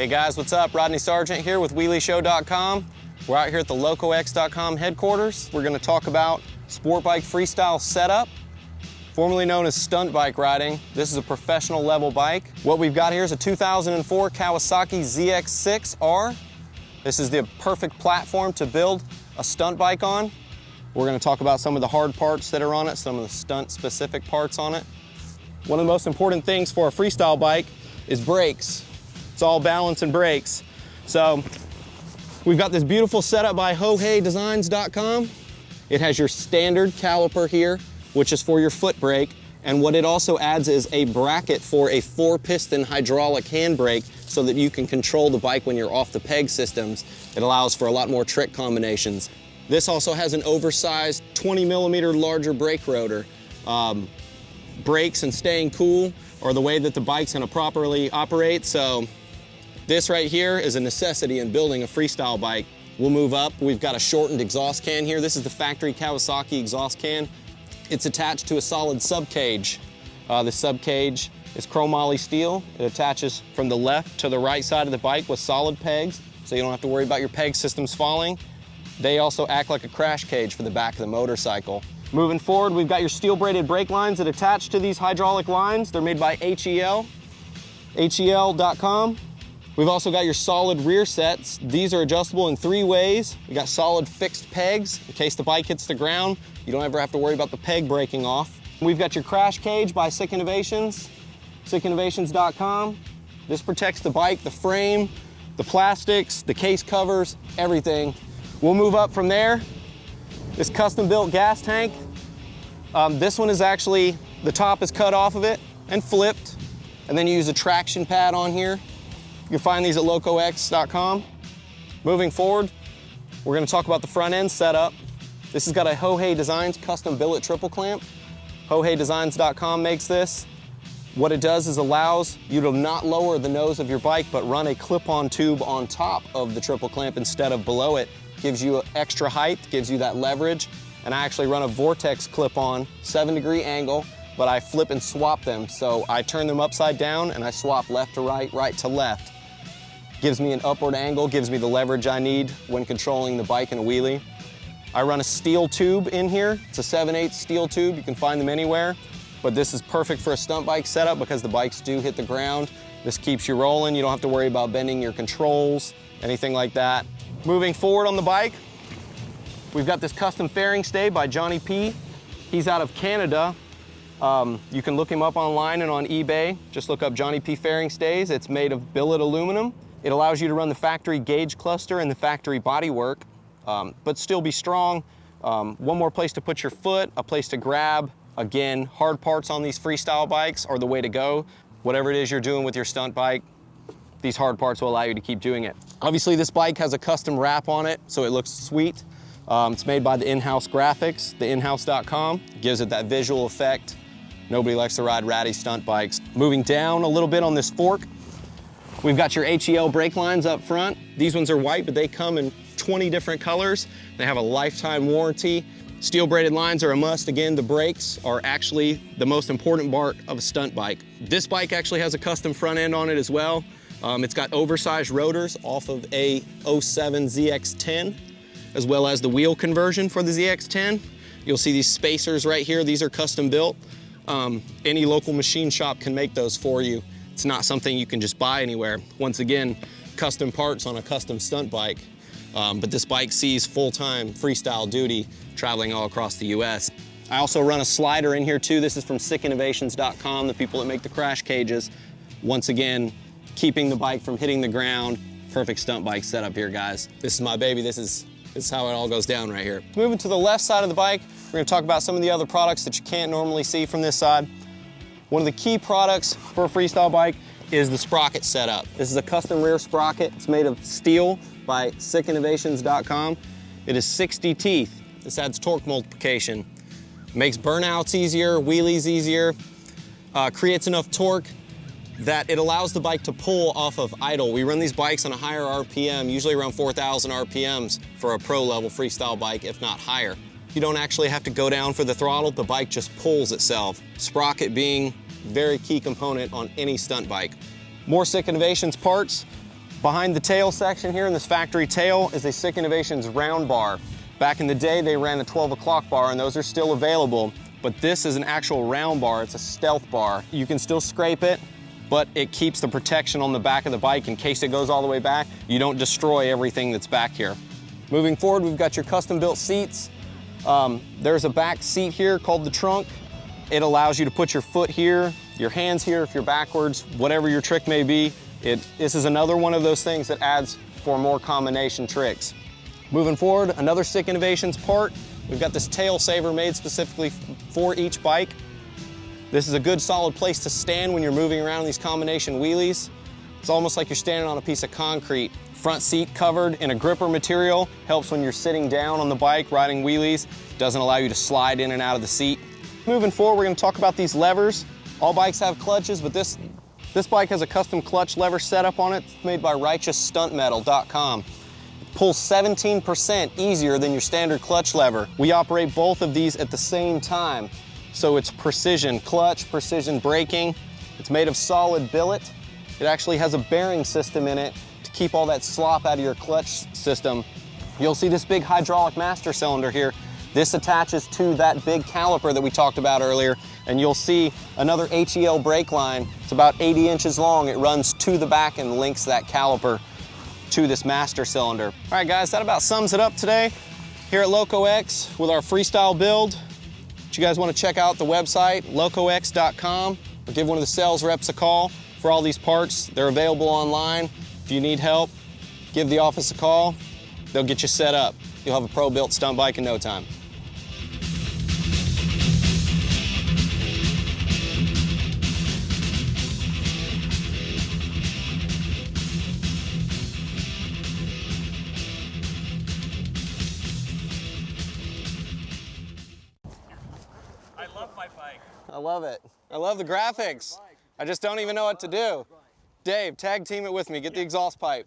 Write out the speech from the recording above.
Hey guys, what's up? Rodney Sargent here with WheelieShow.com. We're out here at the LocoX.com headquarters. We're going to talk about sport bike freestyle setup, formerly known as stunt bike riding. This is a professional level bike. What we've got here is a 2004 Kawasaki ZX6R. This is the perfect platform to build a stunt bike on. We're going to talk about some of the hard parts that are on it, some of the stunt specific parts on it. One of the most important things for a freestyle bike is brakes. It's all balance and brakes. So we've got this beautiful setup by HoHeiDesigns.com. It has your standard caliper here, which is for your foot brake. And what it also adds is a bracket for a 4-piston hydraulic handbrake so that you can control the bike when you're off the peg systems. It allows for a lot more trick combinations. This also has an oversized 20mm larger brake rotor. Brakes and staying cool are the way that the bike's gonna properly operate. So this right here is a necessity in building a freestyle bike. We'll move up. We've got a shortened exhaust can here. This is the factory Kawasaki exhaust can. It's attached to a solid subcage. The subcage is chromoly steel. It attaches from the left to the right side of the bike with solid pegs, so you don't have to worry about your peg systems falling. They also act like a crash cage for the back of the motorcycle. Moving forward, we've got your steel braided brake lines that attach to these hydraulic lines. They're made by HEL, HEL.com. We've also got your solid rear sets. These are adjustable in 3 ways. We got solid fixed pegs. In case the bike hits the ground, you don't ever have to worry about the peg breaking off. We've got your crash cage by Sick Innovations, SickInnovations.com. This protects the bike, the frame, the plastics, the case covers, everything. We'll move up from there. This custom built gas tank. This one is actually, the top is cut off of it and flipped, and then you use a traction pad on here. You can find these at LocoX.com. Moving forward, we're gonna talk about the front end setup. This has got a Hohei Designs custom billet triple clamp. HoHeiDesigns.com makes this. What it does is allows you to not lower the nose of your bike, but run a clip-on tube on top of the triple clamp instead of below it. Gives you extra height, gives you that leverage. And I actually run a Vortex clip-on, 7-degree angle, but I flip and swap them. So I turn them upside down and I swap left to right, right to left. Gives me an upward angle, gives me the leverage I need when controlling the bike in a wheelie. I run a steel tube in here. It's a 7/8 steel tube. You can find them anywhere, but this is perfect for a stunt bike setup because the bikes do hit the ground. This keeps you rolling. You don't have to worry about bending your controls, anything like that. Moving forward on the bike, we've got this custom fairing stay by Johnny P. He's out of Canada. You can look him up online and on eBay. Just look up Johnny P fairing stays. It's made of billet aluminum. It allows you to run the factory gauge cluster and the factory bodywork, but still be strong. One more place to put your foot, a place to grab. Again, hard parts on these freestyle bikes are the way to go. Whatever it is you're doing with your stunt bike, these hard parts will allow you to keep doing it. Obviously, this bike has a custom wrap on it, so it looks sweet. It's made by the in-house graphics, the inhouse.com. Gives it that visual effect. Nobody likes to ride ratty stunt bikes. Moving down a little bit on this fork, we've got your HEL brake lines up front. These ones are white, but they come in 20 different colors. They have a lifetime warranty. Steel braided lines are a must. Again, the brakes are actually the most important part of a stunt bike. This bike actually has a custom front end on it as well. It's got oversized rotors off of a 07 ZX10, as well as the wheel conversion for the ZX10. You'll see these spacers right here. These are custom built. Any local machine shop can make those for you. It's not something you can just buy anywhere. Once again, custom parts on a custom stunt bike. But this bike sees full-time freestyle duty traveling all across the US. I also run a slider in here too. This is from SickInnovations.com, the people that make the crash cages. Once again, keeping the bike from hitting the ground. Perfect stunt bike setup here, guys. This is my baby. This is how it all goes down right here. Moving to the left side of the bike, we're gonna talk about some of the other products that you can't normally see from this side. One of the key products for a freestyle bike is the sprocket setup. This is a custom rear sprocket. It's made of steel by SickInnovations.com. It is 60 teeth. This adds torque multiplication. Makes burnouts easier, wheelies easier, creates enough torque that it allows the bike to pull off of idle. We run these bikes on a higher RPM, usually around 4,000 RPMs for a pro level freestyle bike, if not higher. You don't actually have to go down for the throttle, the bike just pulls itself. Sprocket being a very key component on any stunt bike. More Sick Innovations parts. Behind the tail section here in this factory tail is a Sick Innovations round bar. Back in the day, they ran a 12 o'clock bar, and those are still available, but this is an actual round bar. It's a stealth bar. You can still scrape it, but it keeps the protection on the back of the bike in case it goes all the way back. You don't destroy everything that's back here. Moving forward, we've got your custom-built seats. There's a back seat here called the trunk. It allows you to put your foot here, your hands here if you're backwards, whatever your trick may be. This is another one of those things that adds for more combination tricks. Moving forward, another Sick Innovations part. We've got this tail saver made specifically for each bike. This is a good solid place to stand when you're moving around these combination wheelies. It's almost like you're standing on a piece of concrete. Front seat covered in a gripper material helps when you're sitting down on the bike riding wheelies. Doesn't allow you to slide in and out of the seat. Moving forward, we're going to talk about these levers. All bikes have clutches, but this bike has a custom clutch lever setup on it. It's made by RighteousStuntMetal.com. It pulls 17% easier than your standard clutch lever. We operate both of these at the same time, so it's precision clutch, precision braking. It's made of solid billet. It actually has a bearing system in it to keep all that slop out of your clutch system. You'll see this big hydraulic master cylinder here. This attaches to that big caliper that we talked about earlier, and you'll see another HEL brake line. It's about 80 inches long. It runs to the back and links that caliper to this master cylinder. All right, guys, that about sums it up today here at LocoX with our freestyle build. If you guys want to check out the website, locox.com, or give one of the sales reps a call for all these parts. They're available online. If you need help, give the office a call. They'll get you set up. You'll have a pro-built stunt bike in no time. I love my bike. I love it. I love the graphics. I just don't even know what to do. Dave, tag team it with me. Get the exhaust pipe.